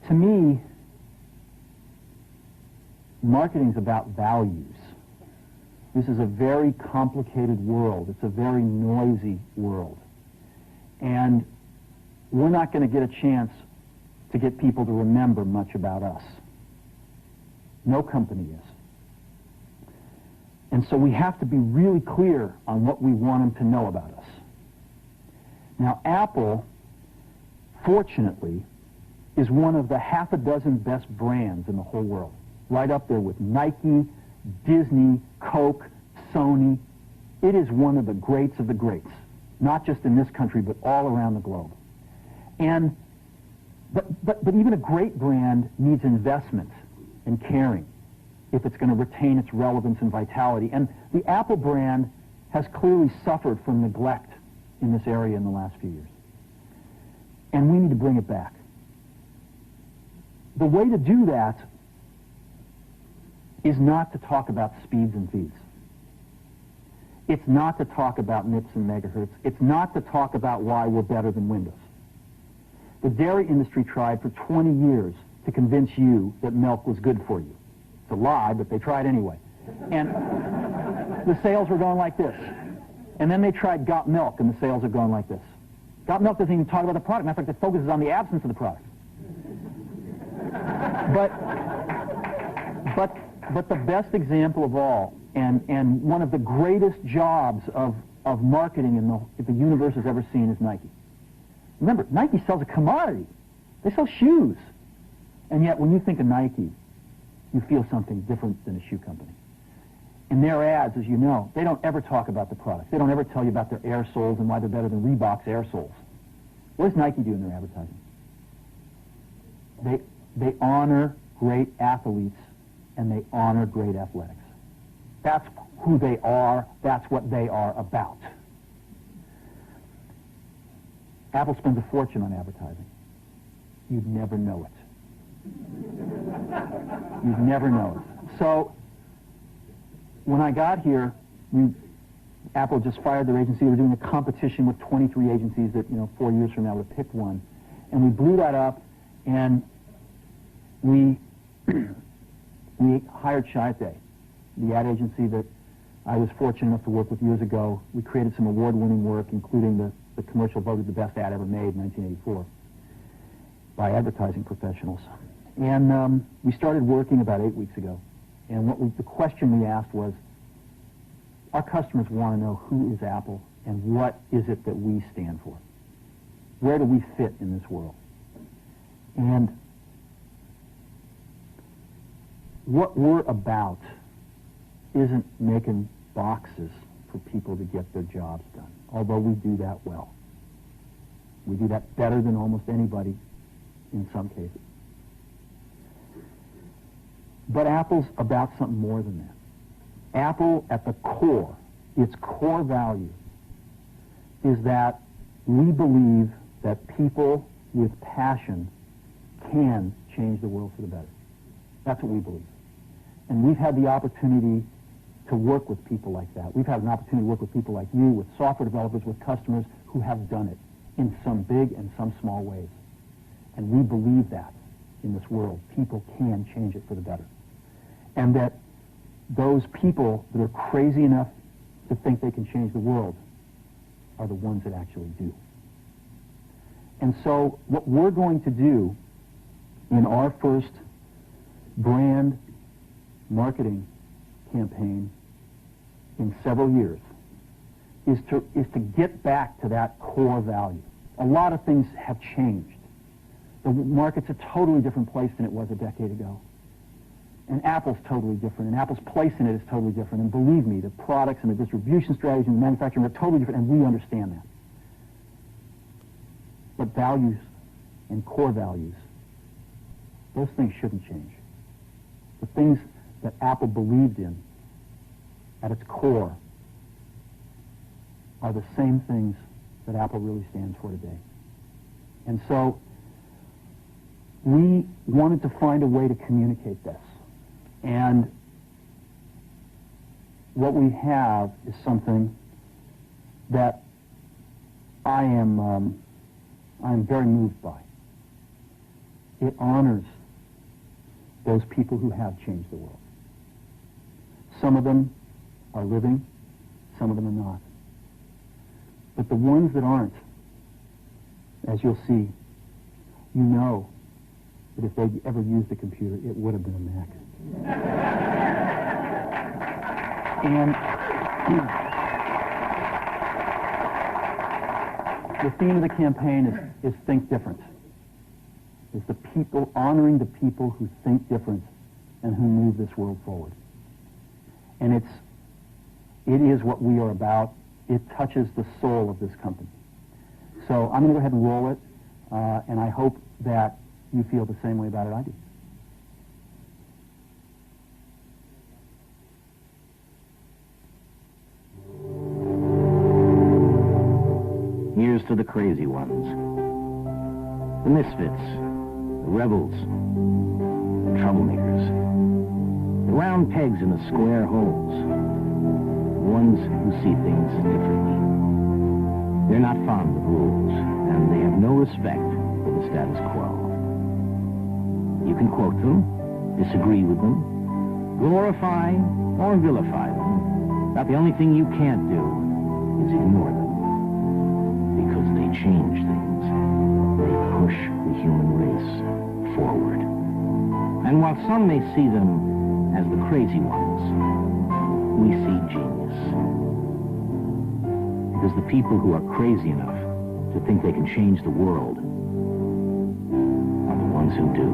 To me, marketing is about values. This is a very complicated world. It's a very noisy world. And we're not going to get a chance to get people to remember much about us. No company is. And so we have to be really clear on what we want them to know about us. Now, Apple, fortunately, is one of the half a dozen best brands in the whole world. Right up there with Nike, Disney, Coke, Sony. It is one of the greats of the greats, not just in this country, but all around the globe. And but even a great brand needs investment and caring if it's going to retain its relevance and vitality. And the Apple brand has clearly suffered from neglect in this area in the last few years. And we need to bring it back. The way to do that is not to talk about speeds and feeds. It's not to talk about MIPS and megahertz. It's not to talk about why we're better than Windows. The dairy industry tried for 20 years to convince you that milk was good for you. It's a lie, but they tried anyway. And the sales were going like this. And then they tried Got Milk, and the sales are going like this. Got Milk doesn't even talk about the product. Matter of fact, it focuses on the absence of the product. But the best example of all, and one of the greatest jobs of marketing the universe has ever seen is Nike. Remember, Nike sells a commodity. They sell shoes. And yet, when you think of Nike, you feel something different than a shoe company. In their ads, as you know, they don't ever talk about the product. They don't ever tell you about their air soles and why they're better than Reebok's air soles. What does Nike do in their advertising? They honor great athletes and they honor great athletics. That's who they are. That's what they are about. Apple spends a fortune on advertising. You'd never know it. You'd never know it. So, when I got here, Apple just fired their agency. They were doing a competition with 23 agencies that, 4 years from now would have picked one. And we blew that up, and we hired Chiat/Day, the ad agency that I was fortunate enough to work with years ago. We created some award-winning work, including the commercial voted the best ad ever made in 1984 by advertising professionals. And we started working about 8 weeks ago. And the question we asked was, our customers want to know who is Apple and what is it that we stand for? Where do we fit in this world? And what we're about isn't making boxes for people to get their jobs done, although we do that well. We do that better than almost anybody in some cases. But Apple's about something more than that. Apple, at the core, its core value, is that we believe that people with passion can change the world for the better. That's what we believe. And we've had the opportunity to work with people like that. We've had an opportunity to work with people like you, with software developers, with customers who have done it in some big and some small ways. And we believe that in this world, people can change it for the better. And that those people that are crazy enough to think they can change the world are the ones that actually do. And so what we're going to do in our first brand marketing campaign in several years is to get back to that core value. A lot of things have changed. The market's a totally different place than it was a decade ago. And Apple's totally different, and Apple's place in it is totally different. And believe me, the products and the distribution strategy and the manufacturing are totally different, and we understand that. But values and core values, those things shouldn't change. The things that Apple believed in at its core are the same things that Apple really stands for today. And so we wanted to find a way to communicate this. And what we have is something that I am very moved by. It honors those people who have changed the world. Some of them are living, some of them are not. But the ones that aren't, as you'll see, you know that if they'd ever used a computer, it would have been a Mac. And the theme of the campaign is Think Different. It's the people, honoring the people who think different and who move this world forward. And it is what we are about. It touches the soul of this company. So I'm going to go ahead and roll it, and I hope that you feel the same way about it I do. Here's to the crazy ones, the misfits, the rebels, the troublemakers, the round pegs in the square holes, the ones who see things differently. They're not fond of rules, and they have no respect for the status quo. You can quote them, disagree with them, glorify or vilify them, but the only thing you can't do is ignore them. Because they change things. They push the human race forward. And while some may see them as the crazy ones, we see genius. Because the people who are crazy enough to think they can change the world are the ones who do.